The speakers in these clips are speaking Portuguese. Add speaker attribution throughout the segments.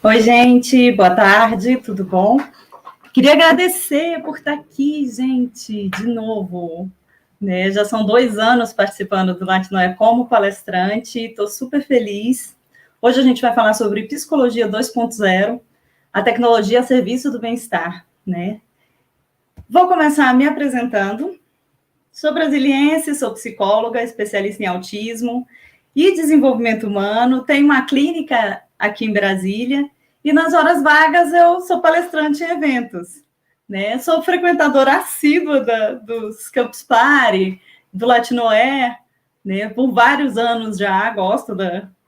Speaker 1: Oi, gente, boa tarde, tudo bom? Queria agradecer por estar aqui, gente, de novo. Né? Já são 2 anos participando do Latinoé como palestrante, estou super feliz. Hoje a gente vai falar sobre Psicologia 2.0, a tecnologia a serviço do bem-estar. Né? Vou começar me apresentando. Sou brasiliense, sou psicóloga, especialista em autismo e desenvolvimento humano, tenho uma clínica aqui em Brasília, e nas horas vagas eu sou palestrante em eventos. Né? Sou frequentadora assídua dos Campus Party, do Latinoé, né? Por vários anos já,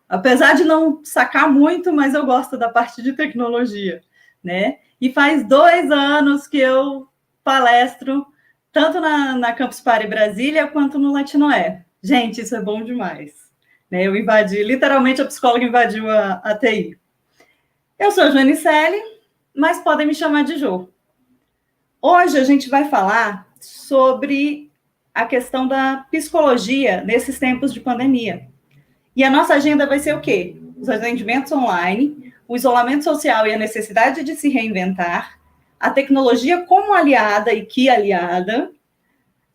Speaker 1: apesar de não sacar muito, mas eu gosto da parte de tecnologia. Né? E faz 2 anos que eu palestro tanto na Campus Party Brasília quanto no Latinoé. Gente, isso é bom demais. Né? Eu invadi, literalmente a psicóloga invadiu a TI. Eu sou a Joanicelli, mas podem me chamar de Jo. Hoje a gente vai falar sobre a questão da psicologia nesses tempos de pandemia. E a nossa agenda vai ser o quê? Os atendimentos online, o isolamento social e a necessidade de se reinventar, a tecnologia como aliada e que aliada,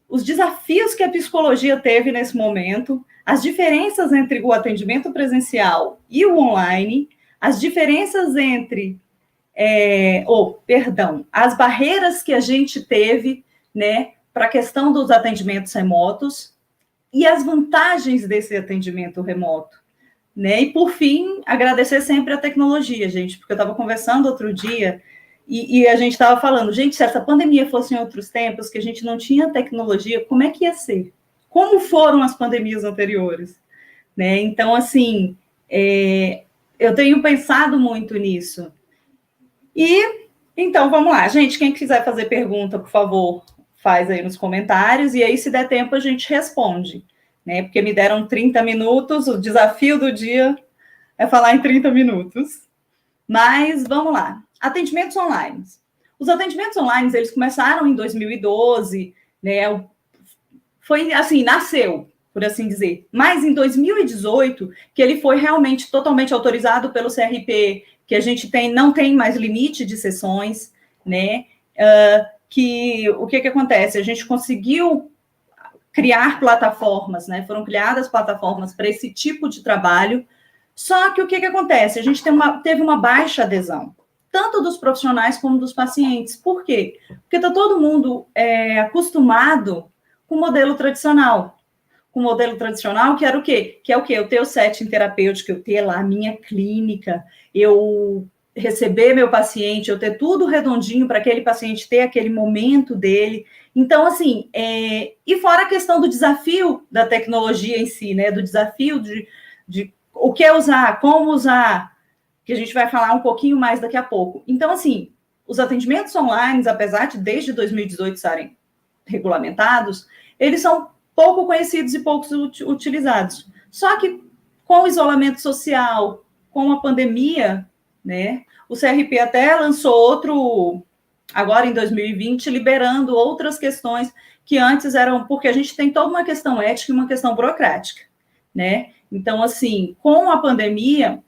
Speaker 1: os desafios que a psicologia teve nesse momento, as diferenças entre o atendimento presencial e o online, as diferenças entre, as barreiras que a gente teve, né, para a questão dos atendimentos remotos e as vantagens desse atendimento remoto. Né? E, por fim, agradecer sempre a tecnologia, gente, porque eu estava conversando outro dia e a gente estava falando, gente, se essa pandemia fosse em outros tempos, que a gente não tinha tecnologia, como é que ia ser? Como foram as pandemias anteriores? Né? Então, assim, eu tenho pensado muito nisso. E, então, vamos lá. Gente, quem quiser fazer pergunta, por favor, faz aí nos comentários, e aí, se der tempo, a gente responde. Né? Porque me deram 30 minutos, o desafio do dia é falar em 30 minutos. Mas, vamos lá. Atendimentos online. Os atendimentos online, eles começaram em 2012, né? Foi assim, nasceu, por assim dizer. Mas em 2018, que ele foi realmente totalmente autorizado pelo CRP, que a gente não tem mais limite de sessões, né? Que o que acontece? A gente conseguiu criar plataformas, né? Foram criadas plataformas para esse tipo de trabalho. Só que o que acontece? A gente teve uma baixa adesão, tanto dos profissionais como dos pacientes. Por quê? Porque está todo mundo acostumado com o modelo tradicional. Com o modelo tradicional, que era o quê? Que é o quê? Eu ter o setting terapêutico, eu ter lá a minha clínica, eu receber meu paciente, eu ter tudo redondinho para aquele paciente ter aquele momento dele. Então, assim, e fora a questão do desafio da tecnologia em si, né? Do desafio de o que usar, como usar, que a gente vai falar um pouquinho mais daqui a pouco. Então, assim, os atendimentos online, apesar de desde 2018 estarem regulamentados, eles são pouco conhecidos e pouco utilizados. Só que com o isolamento social, com a pandemia, né, o CRP até lançou outro, agora em 2020, liberando outras questões que antes eram, porque a gente tem toda uma questão ética e uma questão burocrática, né? Então, assim, com a pandemia,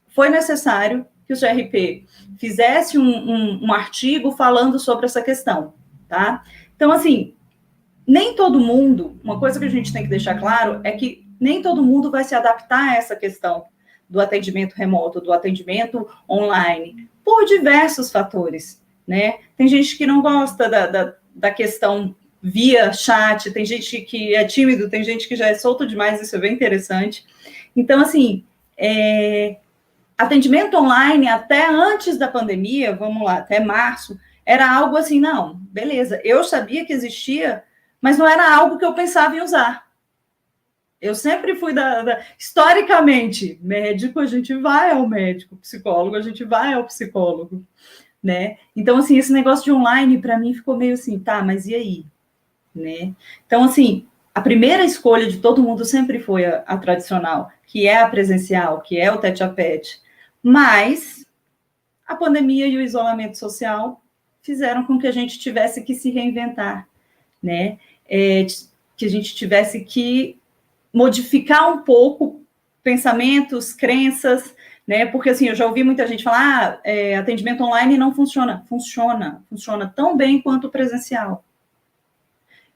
Speaker 1: foi necessário que o CRP fizesse um artigo falando sobre essa questão, tá? Então, assim, nem todo mundo, uma coisa que a gente tem que deixar claro é que nem todo mundo vai se adaptar a essa questão do atendimento remoto, do atendimento online, por diversos fatores, né? Tem gente que não gosta da questão via chat, tem gente que é tímido, tem gente que já é solto demais, isso é bem interessante. Então, assim, atendimento online até antes da pandemia, vamos lá, até março, era algo assim, não, beleza, eu sabia que existia, mas não era algo que eu pensava em usar. Eu sempre fui historicamente, médico, a gente vai ao médico, psicólogo, a gente vai ao psicólogo, né? Então, assim, esse negócio de online, para mim, ficou meio assim, tá, mas e aí? Né? Então, assim, a primeira escolha de todo mundo sempre foi a tradicional, que é a presencial, que é o tete-a-tete. Mas a pandemia e o isolamento social fizeram com que a gente tivesse que se reinventar, né? Que a gente tivesse que modificar um pouco pensamentos, crenças, né? Porque, assim, eu já ouvi muita gente falar, atendimento online não funciona. Funciona tão bem quanto o presencial.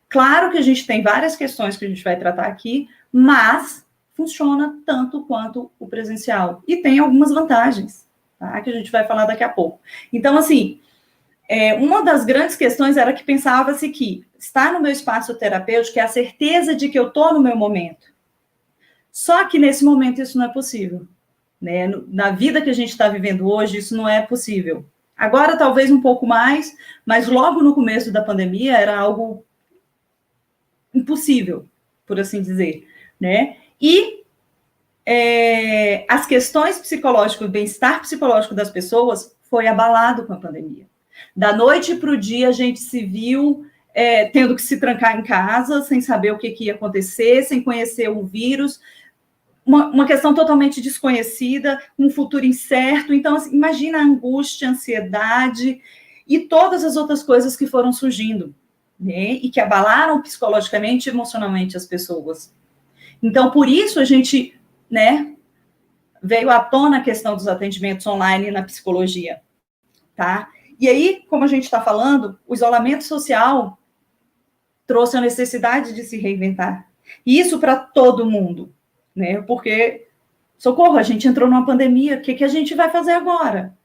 Speaker 1: Claro que a gente tem várias questões que a gente vai tratar aqui, mas funciona tanto quanto o presencial. E tem algumas vantagens, tá? Que a gente vai falar daqui a pouco. Então, assim, uma das grandes questões era que pensava-se que estar no meu espaço terapêutico é a certeza de que eu estou no meu momento. Só que nesse momento isso não é possível, né? Na vida que a gente está vivendo hoje, isso não é possível. Agora, talvez um pouco mais, mas logo no começo da pandemia era algo impossível, por assim dizer, né? E as questões psicológicas, o bem-estar psicológico das pessoas foi abalado com a pandemia. Da noite para o dia, a gente se viu tendo que se trancar em casa, sem saber o que ia acontecer, sem conhecer o vírus, uma questão totalmente desconhecida, um futuro incerto. Então, assim, imagina a angústia, a ansiedade e todas as outras coisas que foram surgindo, né? E que abalaram psicologicamente e emocionalmente as pessoas. Então, por isso a gente, né, veio à tona a questão dos atendimentos online na psicologia, tá? E aí, como a gente está falando, o isolamento social trouxe a necessidade de se reinventar. E isso para todo mundo, né? Porque, socorro, a gente entrou numa pandemia, o que a gente vai fazer agora?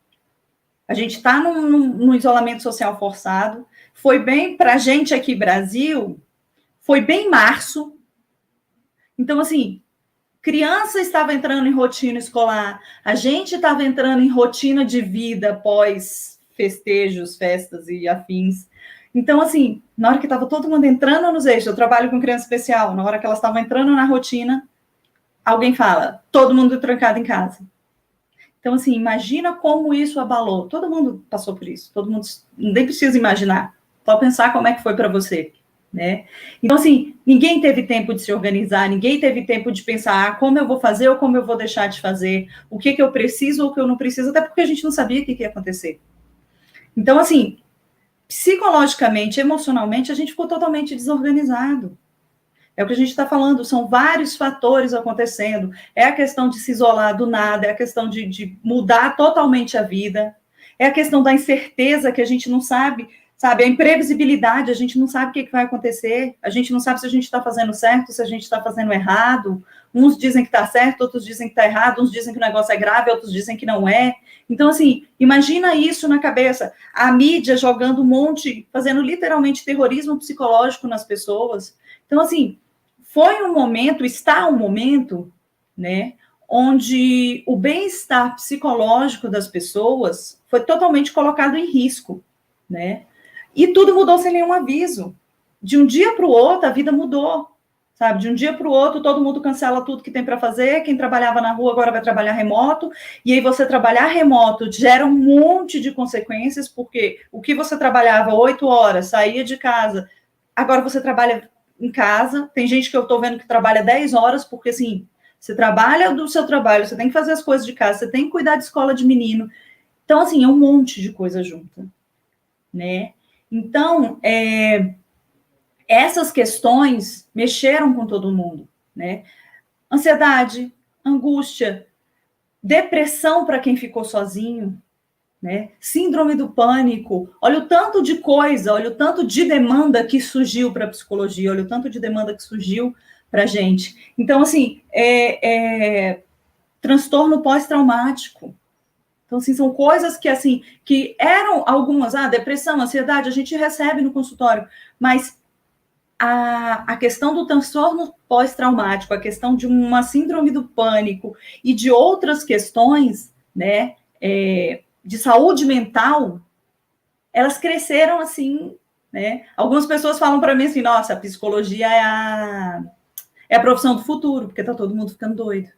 Speaker 1: A gente está num isolamento social forçado. Foi bem, para a gente aqui, Brasil, foi bem em março. Então, assim, criança estava entrando em rotina escolar, a gente estava entrando em rotina de vida pós festejos, festas e afins. Então, assim, na hora que estava todo mundo entrando nos eixos, eu trabalho com criança especial, na hora que elas estavam entrando na rotina, alguém fala, todo mundo trancado em casa. Então, assim, imagina como isso abalou. Todo mundo passou por isso, todo mundo, nem precisa imaginar, pode pensar como é que foi para você, né? Então, assim, ninguém teve tempo de se organizar, ninguém teve tempo de pensar como eu vou fazer ou como eu vou deixar de fazer, o que eu preciso ou o que eu não preciso, até porque a gente não sabia o que ia acontecer. Então, assim, psicologicamente, emocionalmente, a gente ficou totalmente desorganizado. É o que a gente está falando, são vários fatores acontecendo. É a questão de se isolar do nada, é a questão de mudar totalmente a vida, é a questão da incerteza que a gente não sabe, a imprevisibilidade, a gente não sabe o que vai acontecer, a gente não sabe se a gente está fazendo certo, se a gente está fazendo errado. Uns dizem que está certo, outros dizem que está errado, uns dizem que o negócio é grave, outros dizem que não é. Então, assim, imagina isso na cabeça. A mídia jogando um monte, fazendo literalmente terrorismo psicológico nas pessoas. Então, assim, foi um momento, está um momento, né, onde o bem-estar psicológico das pessoas foi totalmente colocado em risco, né? E tudo mudou sem nenhum aviso. De um dia para o outro, a vida mudou, sabe? De um dia para o outro, todo mundo cancela tudo que tem para fazer. Quem trabalhava na rua agora vai trabalhar remoto. E aí você trabalhar remoto gera um monte de consequências, porque o que você trabalhava 8 horas, saía de casa, agora você trabalha em casa. Tem gente que eu estou vendo que trabalha 10 horas, porque assim, você trabalha do seu trabalho, você tem que fazer as coisas de casa, você tem que cuidar de escola de menino. Então, assim, é um monte de coisa junta, né? Então, essas questões mexeram com todo mundo, né? Ansiedade, angústia, depressão para quem ficou sozinho, né? Síndrome do pânico. Olha o tanto de coisa, olha o tanto de demanda que surgiu para a psicologia, olha o tanto de demanda que surgiu para a gente. Então, assim, transtorno pós-traumático. Então, assim, são coisas que, assim, que eram algumas, depressão, ansiedade, a gente recebe no consultório, mas a questão do transtorno pós-traumático, a questão de uma síndrome do pânico e de outras questões, né, de saúde mental, elas cresceram assim, né? Algumas pessoas falam para mim assim, nossa, a psicologia é a profissão do futuro, porque tá todo mundo ficando doido,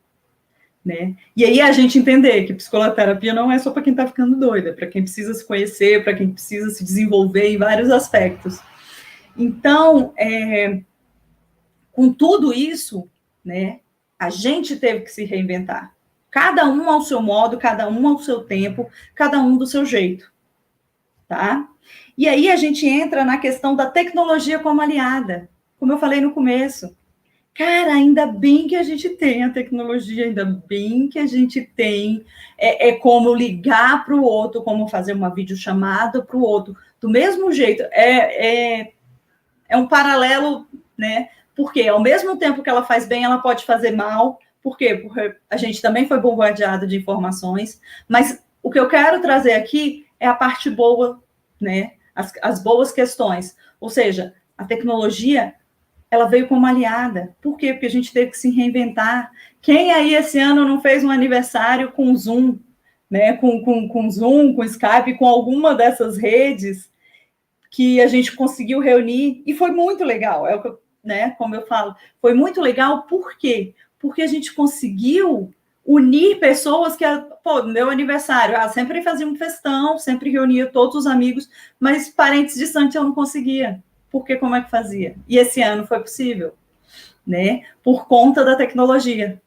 Speaker 1: né? E aí a gente entender que psicoterapia não é só para quem está ficando doido, é para quem precisa se conhecer, para quem precisa se desenvolver em vários aspectos. Então, com tudo isso, né, a gente teve que se reinventar. Cada um ao seu modo, cada um ao seu tempo, cada um do seu jeito, tá? E aí a gente entra na questão da tecnologia como aliada, como eu falei no começo. Cara, ainda bem que a gente tem a tecnologia, ainda bem que a gente tem como ligar para o outro, como fazer uma videochamada para o outro. Do mesmo jeito, é um paralelo, né? Porque ao mesmo tempo que ela faz bem, ela pode fazer mal. Por quê? Porque a gente também foi bombardeado de informações. Mas o que eu quero trazer aqui é a parte boa, né? As boas questões. Ou seja, a tecnologia ela veio como aliada. Por quê? Porque a gente teve que se reinventar. Quem aí esse ano não fez um aniversário com Zoom, né? Com Zoom, com Skype, com alguma dessas redes que a gente conseguiu reunir e foi muito legal. É o que, né? Como eu falo, foi muito legal. Por quê? Porque a gente conseguiu unir pessoas que, pô, meu aniversário, sempre fazia um festão, sempre reunia todos os amigos, mas parentes distantes eu não conseguia. Porque como é que fazia? E esse ano foi possível, né? Por conta da tecnologia.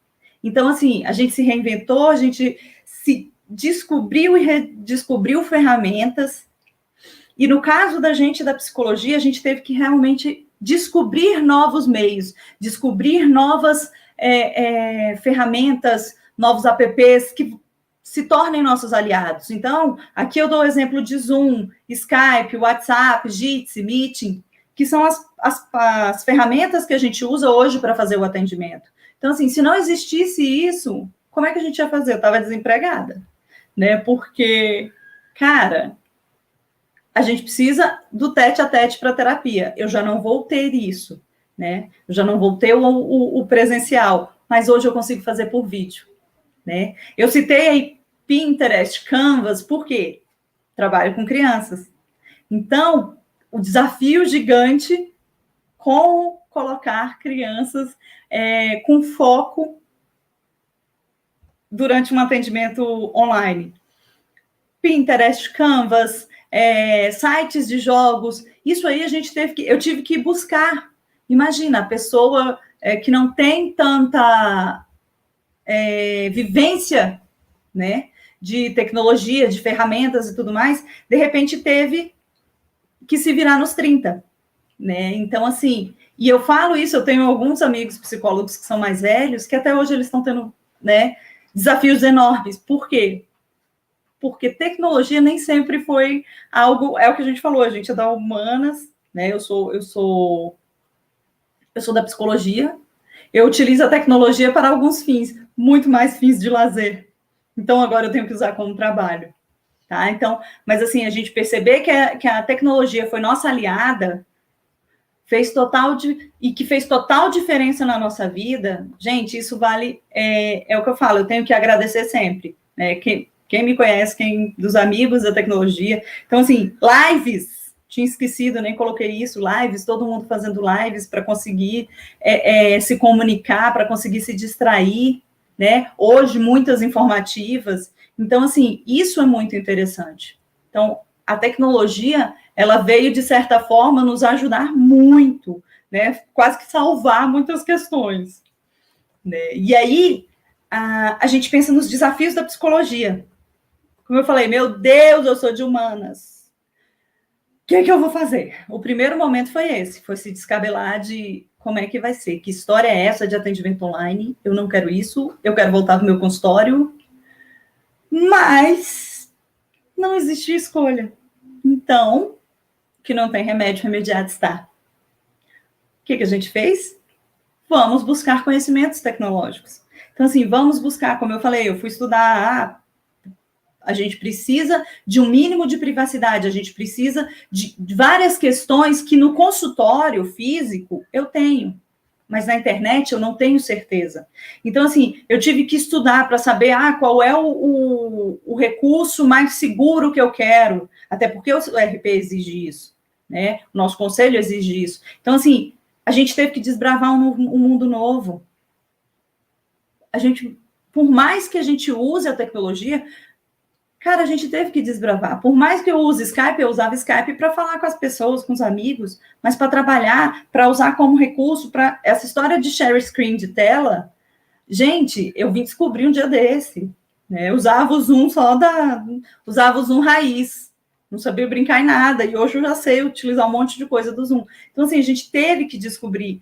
Speaker 1: Então, assim, a gente se reinventou, a gente se descobriu e redescobriu ferramentas. E no caso da gente da psicologia, a gente teve que realmente descobrir novos meios, descobrir novas ferramentas, novos apps que se tornem nossos aliados. Então, aqui eu dou o exemplo de Zoom, Skype, WhatsApp, Jitsi, Meeting, que são as ferramentas que a gente usa hoje para fazer o atendimento. Então, assim, se não existisse isso, como é que a gente ia fazer? Eu estava desempregada, né? Porque, cara, a gente precisa do tete a tete para terapia. Eu já não vou ter isso, né? Eu já não vou ter o presencial, mas hoje eu consigo fazer por vídeo, né? Eu citei aí Pinterest, Canvas, por quê? Trabalho com crianças. Então, o desafio gigante como colocar crianças com foco durante um atendimento online. Pinterest, Canvas, sites de jogos, isso aí eu tive que buscar. Imagina, a pessoa que não tem tanta vivência, né, de tecnologia, de ferramentas e tudo mais, de repente teve que se virar nos 30, né? Então, assim, e eu falo isso, eu tenho alguns amigos psicólogos que são mais velhos, que até hoje eles estão tendo, né, desafios enormes. Por quê? Porque tecnologia nem sempre foi algo, é o que a gente falou, a gente é da humanas, né? Eu sou da psicologia, eu utilizo a tecnologia para alguns fins, muito mais fins de lazer. Então agora eu tenho que usar como trabalho, tá? Então, mas assim, a gente perceber que a tecnologia foi nossa aliada, que fez total diferença na nossa vida, gente, isso vale, é o que eu falo, eu tenho que agradecer sempre, né? Quem me conhece, dos amigos da tecnologia. Então, assim, lives, tinha esquecido, nem coloquei isso, lives, todo mundo fazendo lives para conseguir se comunicar, para conseguir se distrair, né? Hoje, muitas informativas. Então, assim, isso é muito interessante. Então, a tecnologia, ela veio, de certa forma, nos ajudar muito, né? Quase que salvar muitas questões. Né? E aí, a gente pensa nos desafios da psicologia. Como eu falei, meu Deus, eu sou de humanas. O que eu vou fazer? O primeiro momento foi esse, foi se descabelar de como é que vai ser, que história é essa de atendimento online, eu não quero isso, eu quero voltar para o meu consultório, mas não existe escolha. Então, que não tem remédio, remediado está. O que a gente fez? Vamos buscar conhecimentos tecnológicos. Então, assim, vamos buscar, como eu falei, eu fui estudar a gente precisa de um mínimo de privacidade, a gente precisa de várias questões que no consultório físico eu tenho, mas na internet eu não tenho certeza. Então, assim, eu tive que estudar para saber qual é o recurso mais seguro que eu quero, até porque o RP exige isso, né? O nosso conselho exige isso. Então, assim, a gente teve que desbravar um mundo novo. A gente, por mais que a gente use a tecnologia, cara, a gente teve que desbravar. Por mais que eu use Skype, eu usava Skype para falar com as pessoas, com os amigos, mas para trabalhar, para usar como recurso, para essa história de share screen de tela. Gente, eu vim descobrir um dia desse. Né? Eu usava o Zoom usava o Zoom raiz. não sabia brincar em nada, e hoje eu já sei utilizar um monte de coisa do Zoom. Então, assim, a gente teve que descobrir,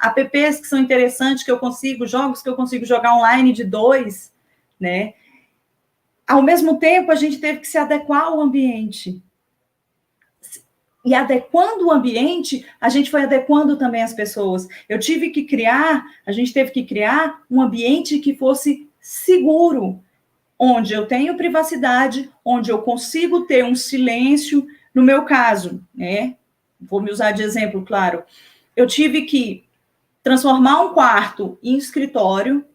Speaker 1: apps que são interessantes, que eu consigo, jogos que eu consigo jogar online de 2, né? Ao mesmo tempo, a gente teve que se adequar ao ambiente. E adequando o ambiente, a gente foi adequando também as pessoas. A gente teve que criar um ambiente que fosse seguro, onde eu tenho privacidade, onde eu consigo ter um silêncio. No meu caso, né? Vou me usar de exemplo, claro. Eu tive que transformar um quarto em escritório,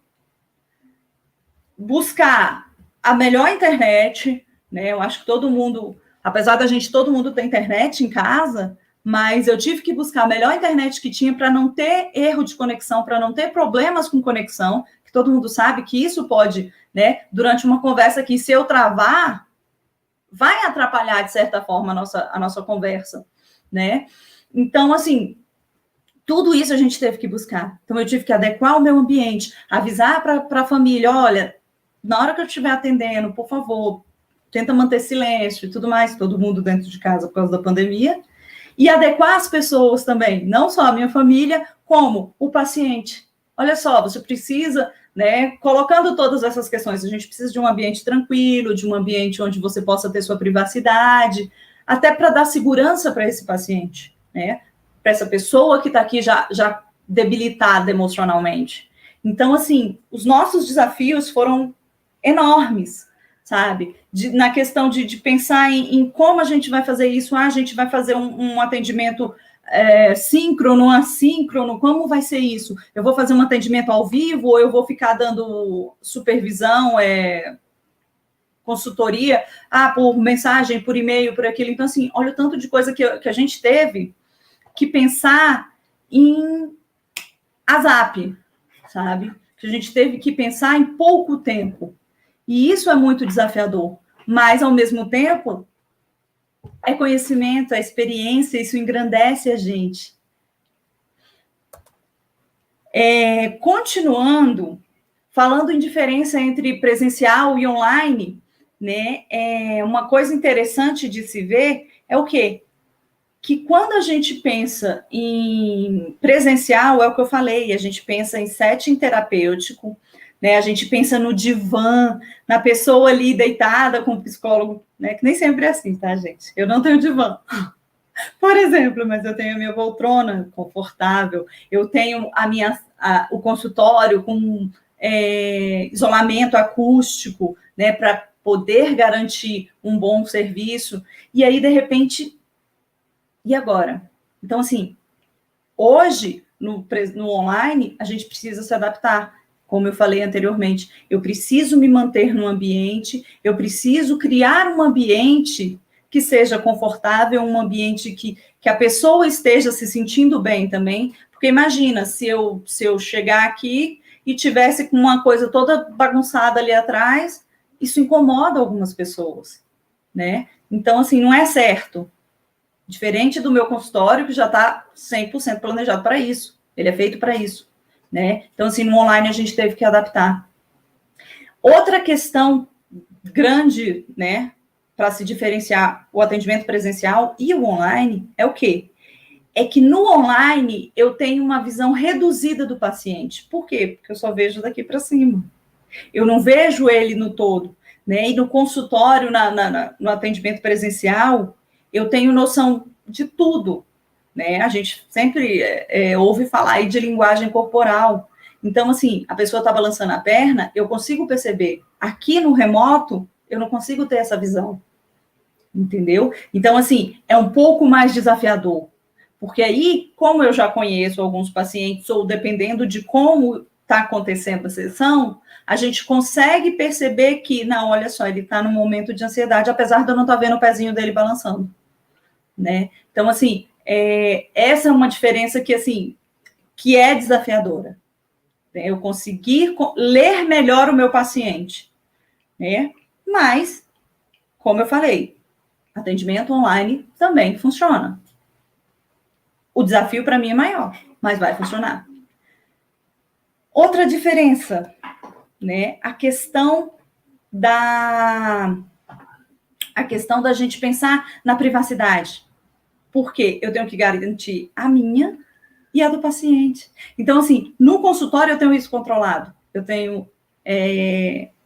Speaker 1: buscar a melhor internet, né? Eu acho que todo mundo, apesar da gente, todo mundo ter internet em casa, mas eu tive que buscar a melhor internet que tinha para não ter erro de conexão, para não ter problemas com conexão, que todo mundo sabe que isso pode, né? Durante uma conversa aqui, se eu travar, vai atrapalhar, de certa forma, a nossa conversa, né? Então, assim, tudo isso a gente teve que buscar. Então, eu tive que adequar o meu ambiente, avisar para a família, olha, na hora que eu estiver atendendo, por favor, tenta manter silêncio e tudo mais, todo mundo dentro de casa por causa da pandemia, e adequar as pessoas também, não só a minha família, como o paciente. Olha só, você precisa, né, colocando todas essas questões, a gente precisa de um ambiente tranquilo, de um ambiente onde você possa ter sua privacidade, até para dar segurança para esse paciente, né, para essa pessoa que está aqui já debilitada emocionalmente. Então, assim, os nossos desafios foram enormes, sabe? Na questão de pensar em como a gente vai fazer isso, a gente vai fazer um atendimento síncrono, assíncrono, como vai ser isso? Eu vou fazer um atendimento ao vivo ou eu vou ficar dando supervisão, consultoria, por mensagem, por e-mail, por aquilo. Então, assim, olha o tanto de coisa que a gente teve que pensar em ASAP, sabe? Que a gente teve que pensar em pouco tempo. E isso é muito desafiador, mas, ao mesmo tempo, é conhecimento, é experiência, isso engrandece a gente. Continuando, falando em diferença entre presencial e online, né, uma coisa interessante de se ver é o quê? Que quando a gente pensa em presencial, é o que eu falei, a gente pensa em setting terapêutico, né? A gente pensa no divã, na pessoa ali deitada com o psicólogo, né? Que nem sempre é assim, tá, gente? Eu não tenho divã, por exemplo, mas eu tenho a minha poltrona confortável, eu tenho o consultório com isolamento acústico, né? Para poder garantir um bom serviço. E aí, de repente, e agora? Então, assim, hoje, no online, a gente precisa se adaptar. Como eu falei anteriormente, eu preciso me manter no ambiente, eu preciso criar um ambiente que seja confortável, um ambiente que a pessoa esteja se sentindo bem também. Porque imagina, se eu chegar aqui e tivesse com uma coisa toda bagunçada ali atrás, isso incomoda algumas pessoas, né? Então, assim, não é certo. Diferente do meu consultório, que já está 100% planejado para isso. Ele é feito para isso, né? Então, assim, no online a gente teve que adaptar. Outra questão grande, né, para se diferenciar o atendimento presencial e o online é o quê? É que no online eu tenho uma visão reduzida do paciente. Por quê? Porque eu só vejo daqui para cima. Eu não vejo ele no todo, né? E no consultório, no atendimento presencial, eu tenho noção de tudo, né? A gente sempre ouve falar aí de linguagem corporal. Então, assim, a pessoa está balançando a perna, eu consigo perceber. Aqui no remoto, eu não consigo ter essa visão, entendeu? Então, assim, é um pouco mais desafiador. Porque aí, como eu já conheço alguns pacientes, ou dependendo de como está acontecendo a sessão, a gente consegue perceber que, não, olha só, ele está num momento de ansiedade, apesar de eu não estar vendo o pezinho dele balançando, né? Então, assim, essa é uma diferença que, assim, que é desafiadora. Né? Eu conseguir ler melhor o meu paciente, né? Mas, como eu falei, atendimento online também funciona. O desafio para mim é maior, mas vai funcionar. Outra diferença, né? A questão a questão da gente pensar na privacidade. Porque eu tenho que garantir a minha e a do paciente. Então, assim, no consultório eu tenho isso controlado. Eu tenho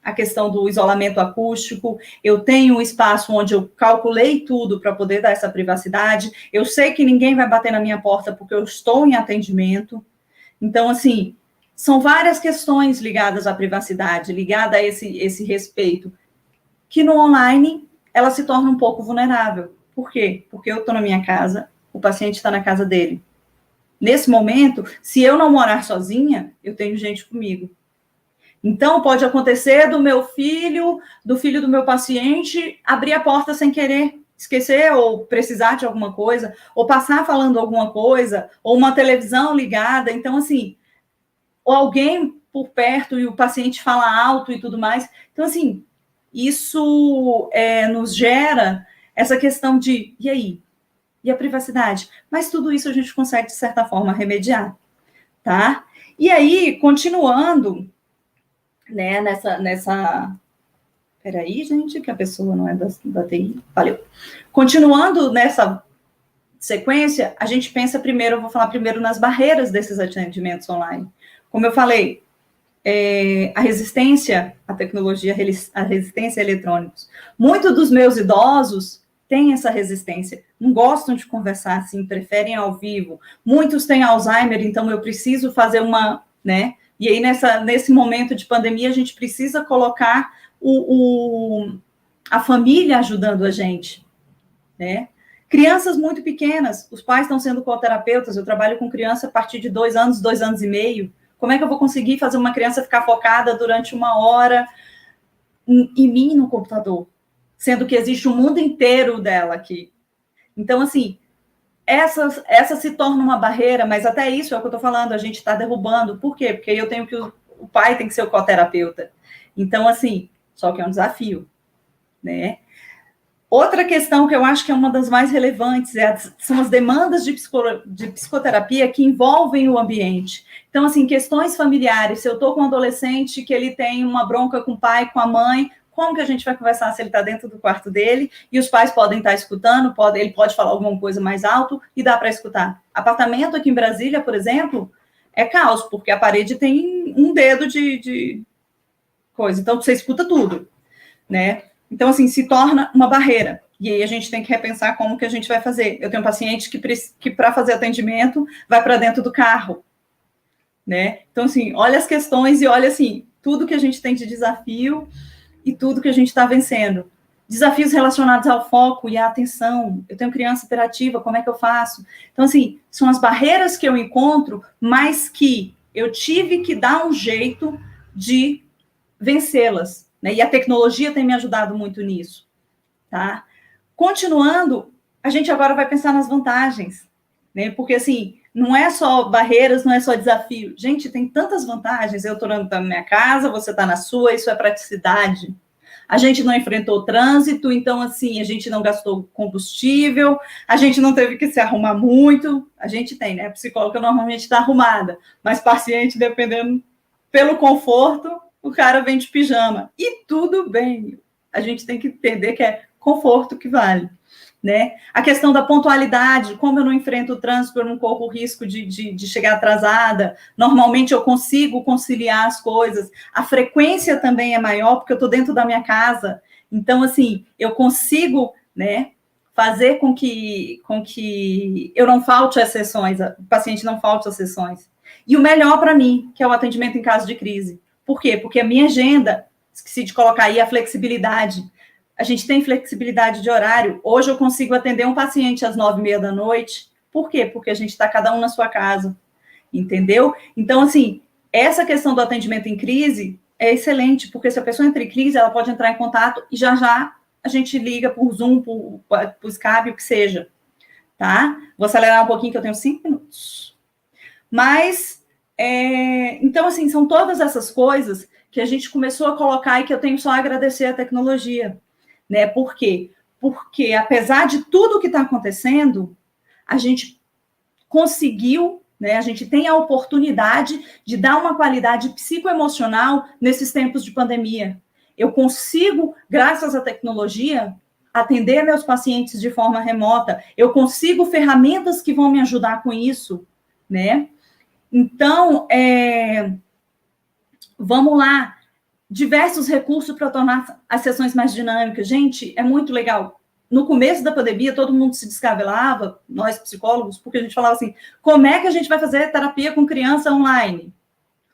Speaker 1: a questão do isolamento acústico, eu tenho um espaço onde eu calculei tudo para poder dar essa privacidade, eu sei que ninguém vai bater na minha porta porque eu estou em atendimento. Então, assim, são várias questões ligadas à privacidade, ligadas a esse respeito, que no online ela se torna um pouco vulnerável. Por quê? Porque eu estou na minha casa, o paciente está na casa dele. Nesse momento, se eu não morar sozinha, eu tenho gente comigo. Então, pode acontecer do meu filho, do filho do meu paciente, abrir a porta sem querer, esquecer ou precisar de alguma coisa, ou passar falando alguma coisa, ou uma televisão ligada. Então, assim, ou alguém por perto e o paciente fala alto e tudo mais. Então, assim, isso nos gera essa questão de, e aí? E a privacidade? Mas tudo isso a gente consegue, de certa forma, remediar, tá? E aí, continuando, né, nessa... Peraí, gente, que a pessoa não é da TI. Valeu. Continuando nessa sequência, a gente pensa primeiro, eu vou falar primeiro nas barreiras desses atendimentos online. Como eu falei, a resistência à tecnologia, a resistência a eletrônicos. Muitos dos meus idosos têm essa resistência, não gostam de conversar assim, preferem ao vivo. Muitos têm Alzheimer, então eu preciso fazer uma, né? E aí, nesse momento de pandemia, a gente precisa colocar a família ajudando a gente, né? Crianças muito pequenas, os pais estão sendo coterapeutas, eu trabalho com criança a partir de 2 anos, 2 anos e meio. Como é que eu vou conseguir fazer uma criança ficar focada durante 1 hora em mim no computador? Sendo que existe um mundo inteiro dela aqui. Então, assim, essa se torna uma barreira, mas até isso é o que eu estou falando, a gente está derrubando. Por quê? Porque eu tenho que... O pai tem que ser o coterapeuta. Então, assim, só que é um desafio, né? Outra questão que eu acho que é uma das mais relevantes são as demandas de psicoterapia que envolvem o ambiente. Então, assim, questões familiares. Se eu estou com um adolescente que ele tem uma bronca com o pai, com a mãe, como que a gente vai conversar se ele está dentro do quarto dele e os pais podem estar escutando, ele pode falar alguma coisa mais alto e dá para escutar. Apartamento aqui em Brasília, por exemplo, é caos, porque a parede tem um dedo de coisa. Então, você escuta tudo, né? Então, assim, se torna uma barreira. E aí a gente tem que repensar como que a gente vai fazer. Eu tenho um paciente que para fazer atendimento, vai para dentro do carro, né? Então, assim, olha as questões e olha, assim, tudo que a gente tem de desafio e tudo que a gente está vencendo. Desafios relacionados ao foco e à atenção. Eu tenho criança hiperativa, como é que eu faço? Então, assim, são as barreiras que eu encontro, mas que eu tive que dar um jeito de vencê-las. Né? E a tecnologia tem me ajudado muito nisso, tá? Continuando, a gente agora vai pensar nas vantagens, né? Porque, assim, não é só barreiras, não é só desafio. Gente, tem tantas vantagens. Eu estou na minha casa, você está na sua, isso é praticidade. A gente não enfrentou trânsito, então, assim, a gente não gastou combustível, a gente não teve que se arrumar muito. A gente tem, né? A psicóloga normalmente está arrumada, mas paciente, dependendo pelo conforto, o cara vem de pijama. E tudo bem. A gente tem que entender que é conforto que vale, né? A questão da pontualidade, como eu não enfrento o trânsito, eu não corro o risco de chegar atrasada. Normalmente eu consigo conciliar as coisas. A frequência também é maior, porque eu estou dentro da minha casa. Então, assim, eu consigo, né, fazer com que eu não falte às sessões, o paciente não falte às sessões. E o melhor para mim, que é o atendimento em caso de crise. Por quê? Porque a minha agenda, esqueci de colocar aí a flexibilidade. A gente tem flexibilidade de horário. Hoje eu consigo atender um paciente às 9h30 da noite. Por quê? Porque a gente está cada um na sua casa. Entendeu? Então, assim, essa questão do atendimento em crise é excelente, porque se a pessoa entra em crise, ela pode entrar em contato e já a gente liga por Zoom, por Skype, o que seja. Tá? Vou acelerar um pouquinho, que eu tenho 5 minutos. Mas... então, assim, são todas essas coisas que a gente começou a colocar e que eu tenho só a agradecer à tecnologia, né? Por quê? Porque, apesar de tudo que está acontecendo, a gente conseguiu, né? A gente tem a oportunidade de dar uma qualidade psicoemocional nesses tempos de pandemia. Eu consigo, graças à tecnologia, atender meus pacientes de forma remota, eu consigo ferramentas que vão me ajudar com isso, né? Então, vamos lá, diversos recursos para tornar as sessões mais dinâmicas. Gente, é muito legal. No começo da pandemia, todo mundo se descabelava, nós psicólogos, porque a gente falava assim, como é que a gente vai fazer terapia com criança online?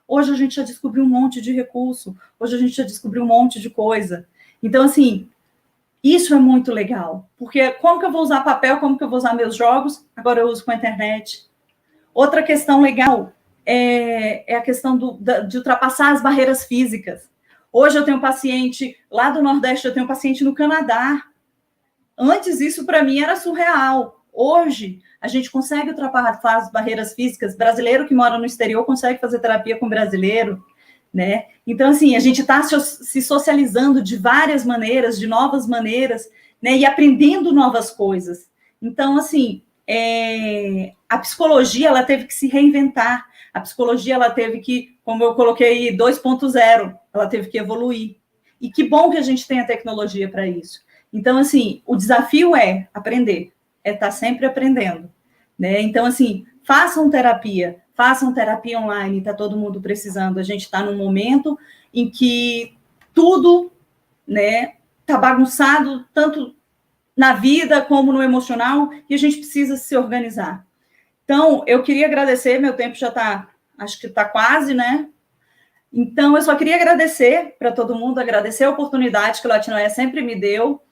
Speaker 1: Hoje a gente já descobriu um monte de recurso, hoje a gente já descobriu um monte de coisa. Então, assim, isso é muito legal, porque como que eu vou usar papel, como que eu vou usar meus jogos? Agora eu uso com a internet. Outra questão legal é a questão de ultrapassar as barreiras físicas. Hoje eu tenho um paciente lá do Nordeste, eu tenho um paciente no Canadá. Antes isso para mim era surreal. Hoje a gente consegue ultrapassar as barreiras físicas. Brasileiro que mora no exterior consegue fazer terapia com brasileiro, né? Então, assim, a gente está se socializando de várias maneiras, de novas maneiras, né? E aprendendo novas coisas. Então, assim, a psicologia, ela teve que se reinventar. A psicologia, ela teve que, como eu coloquei, 2.0, ela teve que evoluir. E que bom que a gente tem a tecnologia para isso. Então, assim, o desafio é aprender, é estar sempre aprendendo, né? Então, assim, façam terapia online, está todo mundo precisando. A gente está num momento em que tudo, né, está bagunçado, tanto na vida como no emocional, e a gente precisa se organizar. Então, eu queria agradecer, meu tempo já está, acho que está quase, né? Então, eu só queria agradecer para todo mundo, agradecer a oportunidade que o Latinoé sempre me deu,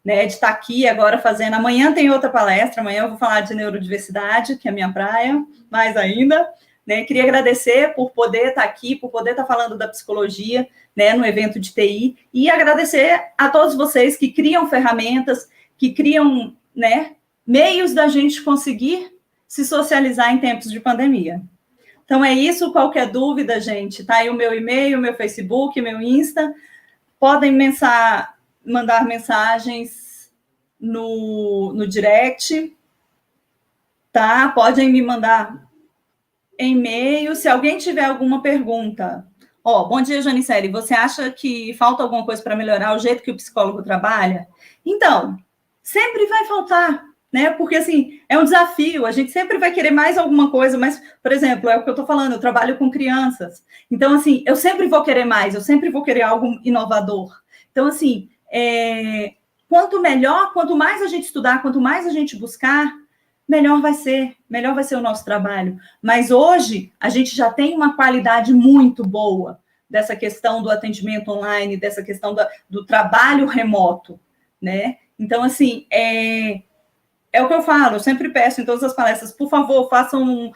Speaker 1: né, de estar aqui agora fazendo. Amanhã tem outra palestra, amanhã eu vou falar de neurodiversidade, que é a minha praia, mais ainda. Né? Queria agradecer por poder estar aqui, por poder estar falando da psicologia, né, no evento de TI, e agradecer a todos vocês que criam ferramentas, que criam, né, meios da gente conseguir se socializar em tempos de pandemia. Então é isso, qualquer dúvida, gente, tá aí o meu e-mail, meu Facebook, meu Insta, podem mandar mensagens no direct, tá? Podem me mandar e-mail. Se alguém tiver alguma pergunta. Bom dia, Janicele. Você acha que falta alguma coisa para melhorar o jeito que o psicólogo trabalha? Então, sempre vai faltar, né? Porque, assim, é um desafio. A gente sempre vai querer mais alguma coisa, mas, por exemplo, é o que eu estou falando, eu trabalho com crianças. Então, assim, eu sempre vou querer mais, eu sempre vou querer algo inovador. Então, assim, quanto melhor, quanto mais a gente estudar, quanto mais a gente buscar, melhor vai ser o nosso trabalho. Mas hoje, a gente já tem uma qualidade muito boa dessa questão do atendimento online, dessa questão do trabalho remoto, né? Então, assim, é o que eu falo, eu sempre peço em todas as palestras, por favor, façam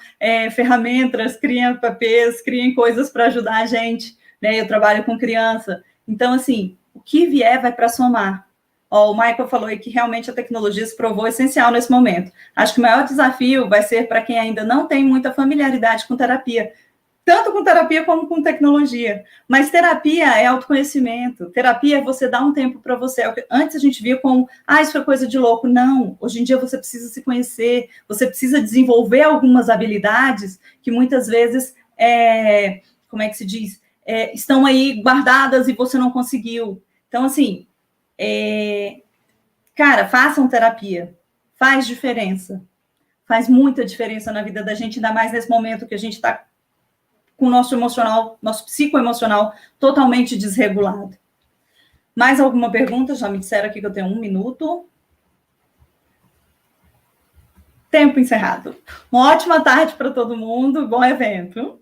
Speaker 1: ferramentas, criem apps, criem coisas para ajudar a gente, né? Eu trabalho com criança. Então, assim, o que vier vai para somar. O Michael falou aí que realmente a tecnologia se provou essencial nesse momento. Acho que o maior desafio vai ser para quem ainda não tem muita familiaridade com terapia, tanto com terapia como com tecnologia. Mas terapia é autoconhecimento, terapia é você dar um tempo para você. Antes a gente via como, isso é coisa de louco. Não, hoje em dia você precisa se conhecer, você precisa desenvolver algumas habilidades que muitas vezes, como é que se diz? Estão aí guardadas e você não conseguiu. Então, assim, cara, façam terapia, faz diferença, faz muita diferença na vida da gente, ainda mais nesse momento que a gente está com o nosso emocional, nosso psicoemocional totalmente desregulado. Mais alguma pergunta? Já me disseram aqui que eu tenho 1 minuto. Tempo encerrado. Uma ótima tarde para todo mundo, bom evento.